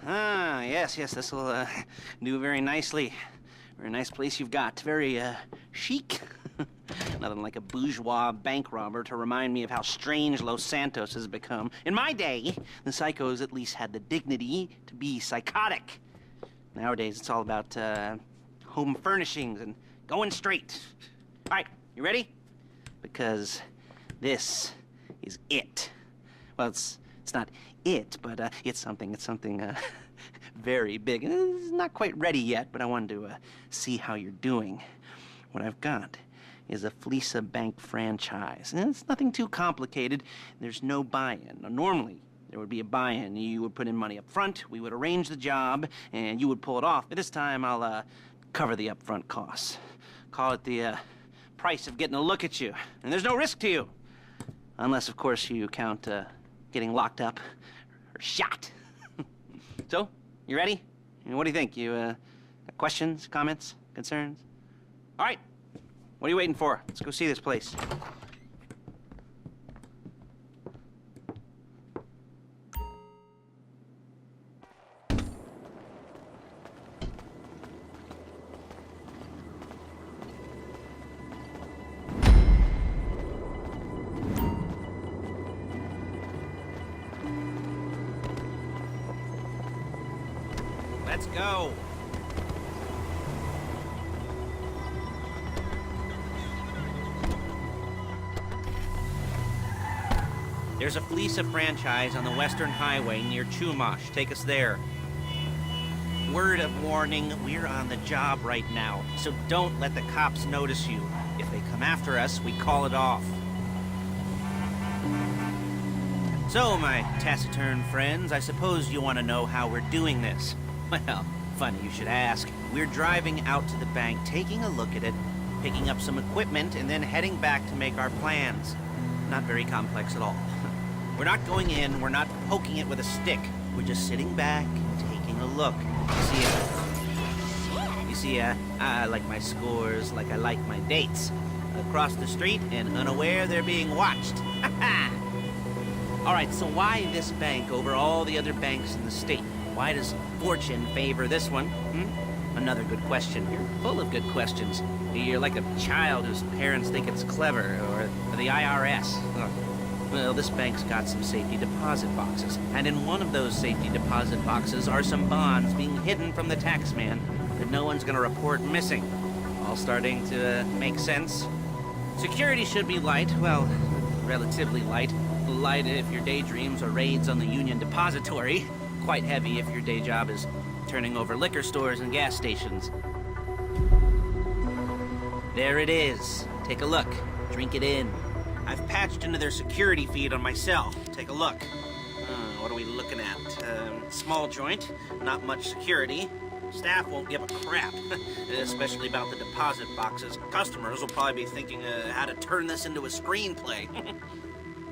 Ah, yes, this will do very nicely. Very nice place you've got. Very chic. Nothing like a bourgeois bank robber to remind me of how strange Los Santos has become. In my day, the psychos at least had the dignity to be psychotic. Nowadays, it's all about home furnishings and going straight. All right, you ready? Because this is it. Well, it's not it, but it's something very big. It's not quite ready yet, but I wanted to see how you're doing. What I've got is a Fleeca Bank franchise. And it's nothing too complicated. There's no buy-in. Now, normally, there would be a buy-in. You would put in money up front, we would arrange the job, and you would pull it off. But this time, I'll cover the upfront costs. Call it the price of getting a look at you. And there's no risk to you. Unless, of course, you count getting locked up or shot. So, you ready? What do you think? You got questions, comments, concerns? All right. What are you waiting for? Let's go see this place. Let's go. There's a Fleeca franchise on the Western Highway near Chumash. Take us there. Word of warning, we're on the job right now, so don't let the cops notice you. If they come after us, we call it off. So, my taciturn friends, I suppose you want to know how we're doing this. Well, funny you should ask. We're driving out to the bank, taking a look at it, picking up some equipment, and then heading back to make our plans. Not very complex at all. We're not going in, we're not poking it with a stick. We're just sitting back and taking a look. You see, I like my scores like I like my dates. Across the street and unaware they're being watched. All right, so why this bank over all the other banks in the state? Why does fortune favor this one? Another good question. You're full of good questions. You're like a child whose parents think it's clever, or the IRS. Well, this bank's got some safety deposit boxes, and in one of those safety deposit boxes are some bonds being hidden from the taxman that no one's gonna report missing. All starting to make sense. Security should be light, well, relatively light. Light if your daydreams are raids on the Union Depository. Quite heavy if your day job is turning over liquor stores and gas stations. There it is. Take a look. Drink it in. I've patched into their security feed on my cell. Take a look. What are we looking at? Small joint, not much security. Staff won't give a crap, especially about the deposit boxes. Customers will probably be thinking how to turn this into a screenplay.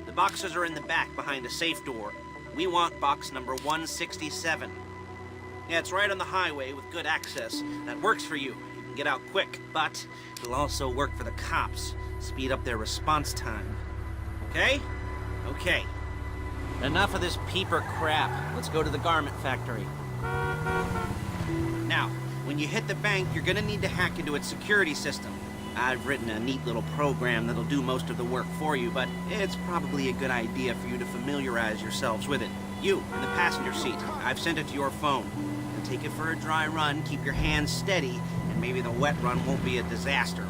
The boxes are in the back behind a safe door. We want box number 167. Yeah, it's right on the highway with good access. That works for you. You can get out quick, but it'll also work for the cops. Speed up their response time. Okay? Okay. Enough of this peeper crap. Let's go to the garment factory. Now, when you hit the bank, you're gonna need to hack into its security system. I've written a neat little program that'll do most of the work for you, but it's probably a good idea for you to familiarize yourselves with it. You, in the passenger seat, I've sent it to your phone. And take it for a dry run, keep your hands steady, and maybe the wet run won't be a disaster.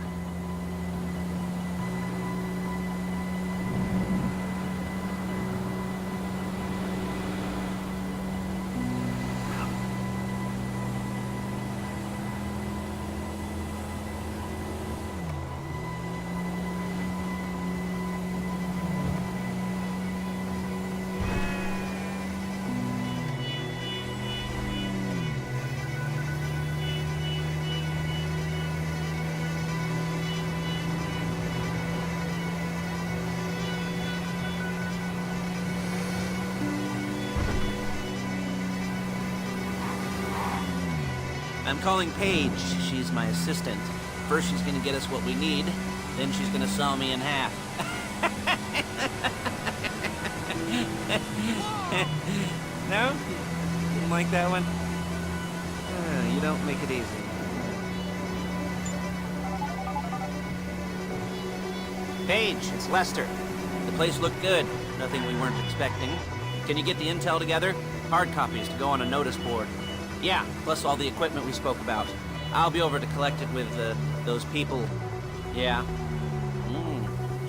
I'm calling Paige. She's my assistant. First she's gonna get us what we need, then she's gonna saw me in half. No? Didn't like that one? You don't make it easy. Paige, it's Lester. The place looked good. Nothing we weren't expecting. Can you get the intel together? Hard copies to go on a notice board. Yeah, plus all the equipment we spoke about. I'll be over to collect it with, those people. Yeah.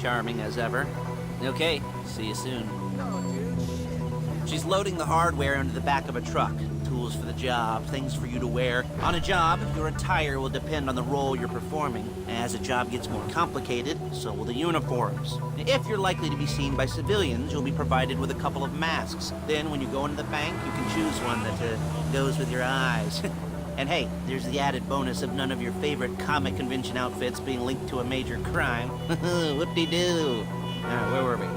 Charming as ever. Okay, see you soon. She's loading the hardware into the back of a truck. Tools for the job, things for you to wear. On a job, your attire will depend on the role you're performing. As the job gets more complicated, so will the uniforms. If you're likely to be seen by civilians, you'll be provided with a couple of masks. Then when you go into the bank, you can choose one that goes with your eyes. And hey, there's the added bonus of none of your favorite comic convention outfits being linked to a major crime. Whoop-de-doo. Where were we?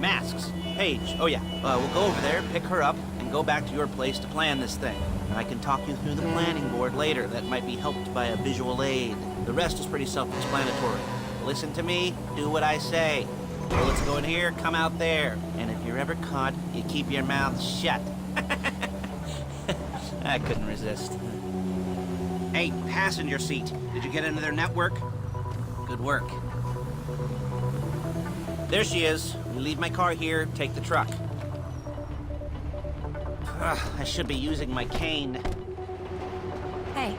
Masks. Paige. Oh yeah, we'll go over there, pick her up, and go back to your place to plan this thing. I can talk you through the planning board later that might be helped by a visual aid. The rest is pretty self-explanatory. Listen to me, do what I say. Bullets go in here, come out there. And if you're ever caught, you keep your mouth shut. I couldn't resist. Hey, passenger seat. Did you get into their network? Good work. There she is. We leave my car here, take the truck. I should be using my cane. Hey,